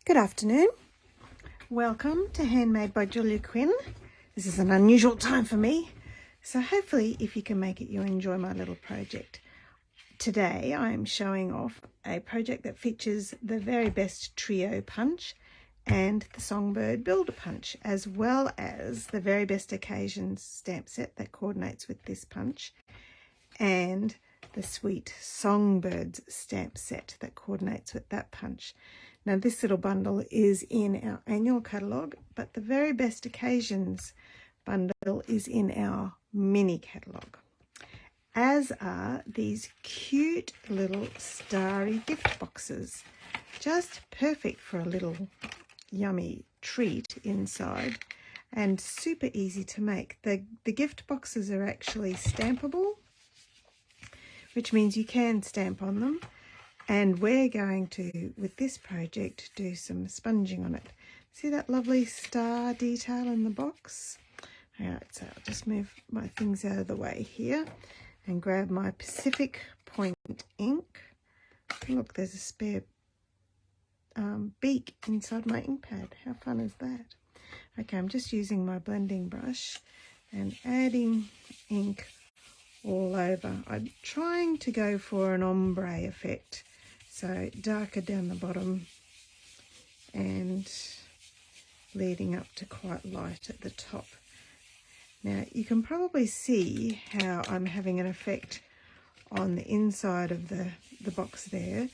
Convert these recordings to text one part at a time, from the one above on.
Good afternoon. Welcome to Handmade by Julia Quinn. This is an unusual time for me, so hopefully if you can make it, you'll enjoy my little project. Today I am showing off a project that features the Very Best Trio Punch and the Songbird Builder Punch, as well as the Very Best Occasions stamp set that coordinates with this punch, and the Sweet Songbirds stamp set that coordinates with that punch. Now this little bundle is in our annual catalogue, but the Very Best Occasions bundle is in our mini catalogue, as are these cute little Starry gift boxes. Just perfect for a little yummy treat inside and super easy to make. The gift boxes are actually stampable, which means you can stamp on them. And we're going to, with this project, do some sponging on it. See that lovely star detail in the box? Alright, so I'll just move my things out of the way here and grab my Pacific Point ink. Look, there's a spare beak inside my ink pad. How fun is that? Okay, I'm just using my blending brush and adding ink all over. I'm trying to go for an ombre effect, so darker down the bottom and leading up to quite light at the top. Now you can probably see how I'm having an effect on the inside of the box there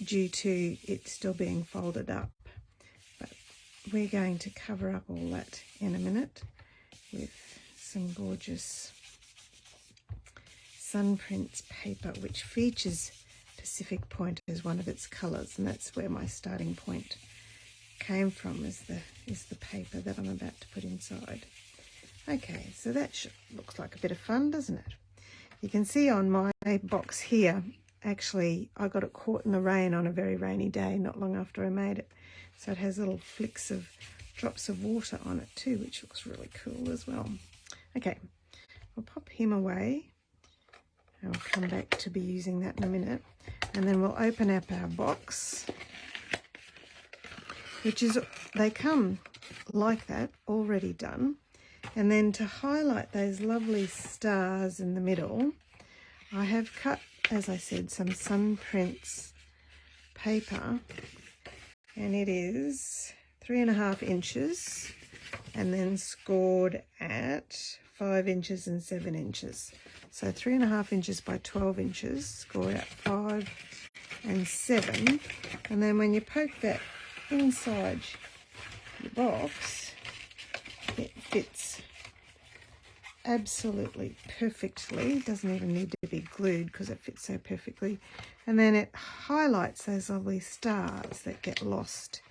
due to it still being folded up, but we're going to cover up all that in a minute with some gorgeous Sunprints paper, which features Pacific Point as one of its colours, and that's where my starting point came from, is the paper that I'm about to put inside. Okay, so that looks like a bit of fun, doesn't it? You can see on my box here, actually I got it caught in the rain on a very rainy day not long after I made it, so it has little flicks of drops of water on it too, which looks really cool as well. Okay, I'll pop him away. I'll come back to be using that in a minute, and then we'll open up our box, which is, they come like that, already done. And then to highlight those lovely stars in the middle, I have cut, as I said, some Sunprints paper, and it is 3.5 inches and then scored at 5 inches and 7 inches. So 3.5 inches by 12 inches, scored at 5 and 7. And then when you poke that inside your box, it fits absolutely perfectly. It doesn't even need to be glued because it fits so perfectly. And then it highlights those lovely stars that get lost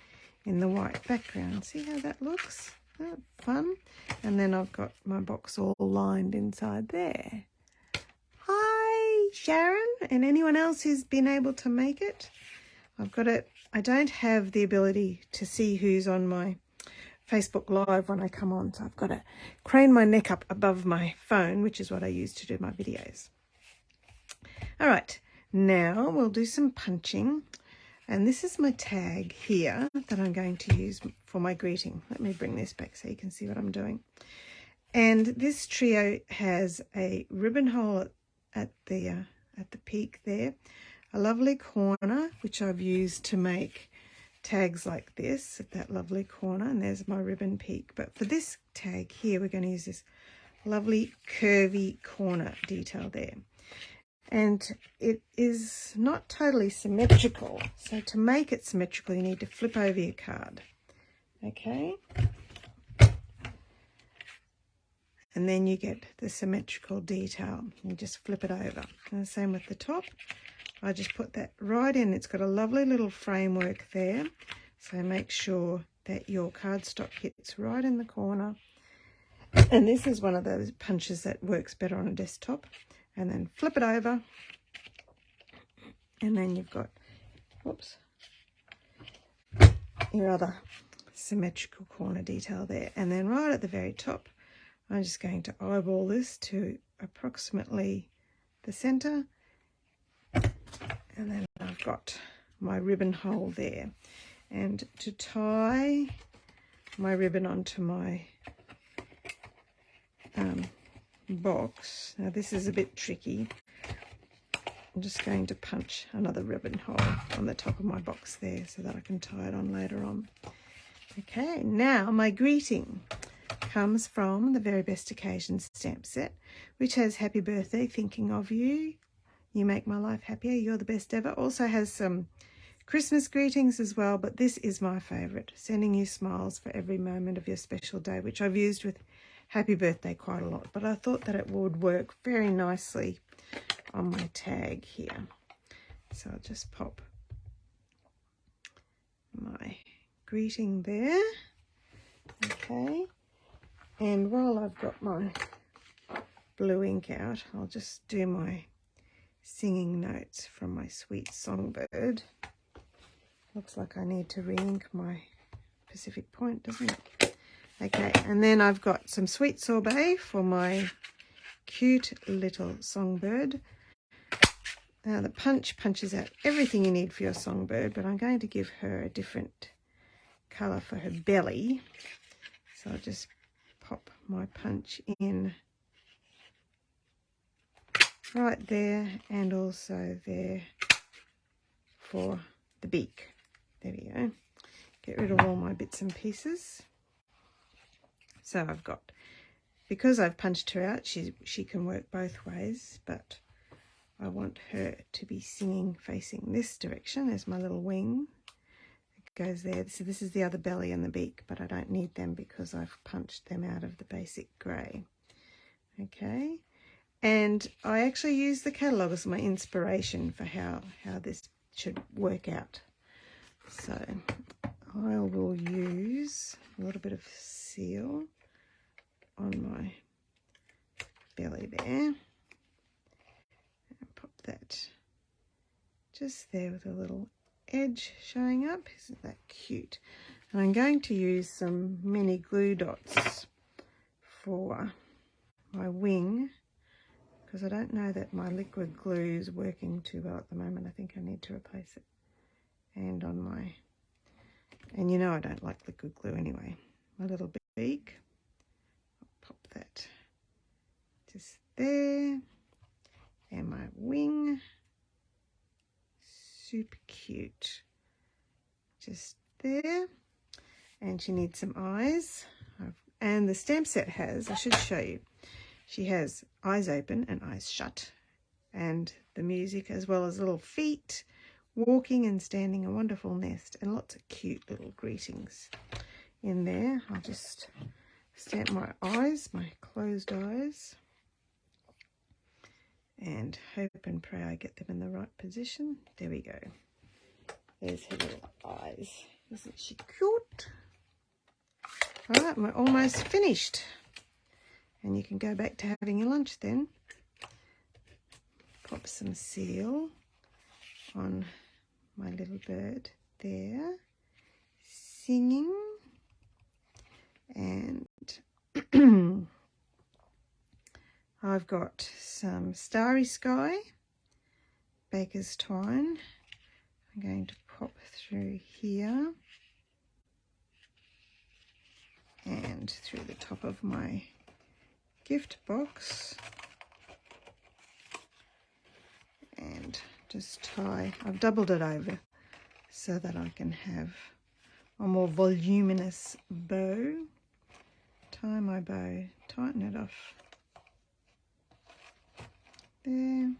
in the white background. See how that looks? Isn't that fun? And then I've got my box all lined inside there. Hi Sharon and anyone else who's been able to make it. I've got it. I don't have the ability to see who's on my Facebook Live when I come on, so I've got to crane my neck up above my phone, which is what I use to do my videos. All right, now we'll do some punching, and this is my tag here that I'm going to use for my greeting. Let me bring this back so you can see what I'm doing. And this trio has a ribbon hole at the peak there, a lovely corner which I've used to make tags like this at that lovely corner, and there's my ribbon peak. But for this tag here, we're going to use this lovely curvy corner detail there, and it is not totally symmetrical, so to make it symmetrical you need to flip over your card. Okay, and then you get the symmetrical detail. You just flip it over, and the same with the top. I just put that right in. It's got a lovely little framework there, so make sure that your cardstock hits right in the corner. And this is one of those punches that works better on a desktop. And then flip it over, and then you've got, whoops, your other symmetrical corner detail there. And then right at the very top, I'm just going to eyeball this to approximately the center, and then I've got my ribbon hole there. And to tie my ribbon onto my box, now this is a bit tricky. I'm just going to punch another ribbon hole on the top of my box there so that I can tie it on later on. Okay, now my greeting comes from the Very Best Occasions stamp set, which has happy birthday, thinking of you. You make my life happier. You're the best ever. Also has some Christmas greetings as well, but this is my favourite. Sending you smiles for every moment of your special day, which I've used with happy birthday quite a lot, but I thought that it would work very nicely on my tag here. So I'll just pop my greeting there. Okay. And while I've got my blue ink out, I'll just do my singing notes from my sweet Songbird. Looks like I need to re-ink my Pacific Point, doesn't it? Okay, and then I've got some sweet sorbet for my cute little Songbird. Now the punches out everything you need for your Songbird, but I'm going to give her a different colour for her belly. So I'll just pop my punch in right there and also there for the beak. There we go. Get rid of all my bits and pieces. So I've got, because I've punched her out, she can work both ways, but I want her to be singing facing this direction. There's my little wing. It goes there. So this is the other belly and the beak, but I don't need them because I've punched them out of the basic grey. Okay. And I actually use the catalogue as my inspiration for how this should work out. So I will use a little bit of seal on my belly there. And pop that just there with a little edge showing up. Isn't that cute? And I'm going to use some mini glue dots for my wing, because I don't know that my liquid glue is working too well at the moment. I think I need to replace it. And on my, and you know I don't like liquid glue anyway. My little beak, I'll pop that just there. And my wing, super cute, just there. And she needs some eyes. And the stamp set has, I should show you, she has eyes open and eyes shut, and the music, as well as little feet, walking and standing, a wonderful nest, and lots of cute little greetings in there. I'll just stamp my eyes, my closed eyes, and hope and pray I get them in the right position. There we go. There's her little eyes. Isn't she cute? All right, we're almost finished. And you can go back to having your lunch then. Pop some seal on my little bird there, singing. And I've got some Starry Sky, baker's twine. I'm going to pop through here and through the top of my gift box, and just tie. I've doubled it over so that I can have a more voluminous bow. Tie my bow, tighten it off there.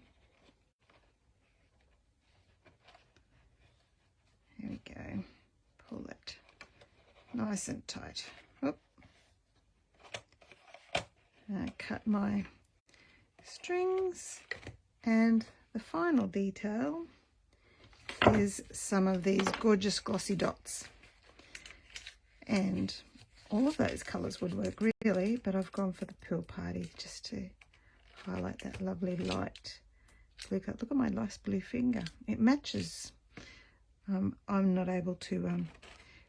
There we go. Pull that nice and tight. Oop. Cut my strings, and the final detail is some of these gorgeous glossy dots, and all of those colours would work really, but I've gone for the Pool Party just to highlight that lovely light blue colour. Look at my nice blue finger, it matches. I'm not able to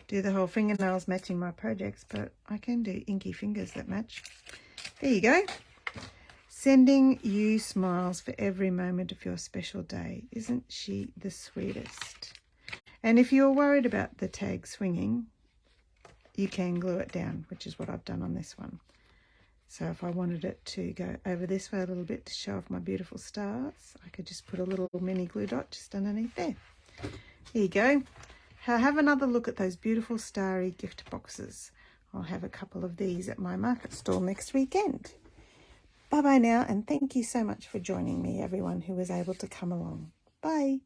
do the whole fingernails matching my projects, but I can do inky fingers that match. There you go. Sending you smiles for every moment of your special day. Isn't she the sweetest? And if you're worried about the tag swinging, you can glue it down, which is what I've done on this one. So if I wanted it to go over this way a little bit to show off my beautiful stars, I could just put a little mini glue dot just underneath there. Here you go. Have another look at those beautiful starry gift boxes. I'll have a couple of these at my market stall next weekend. Bye-bye now, and thank you so much for joining me, everyone who was able to come along. Bye.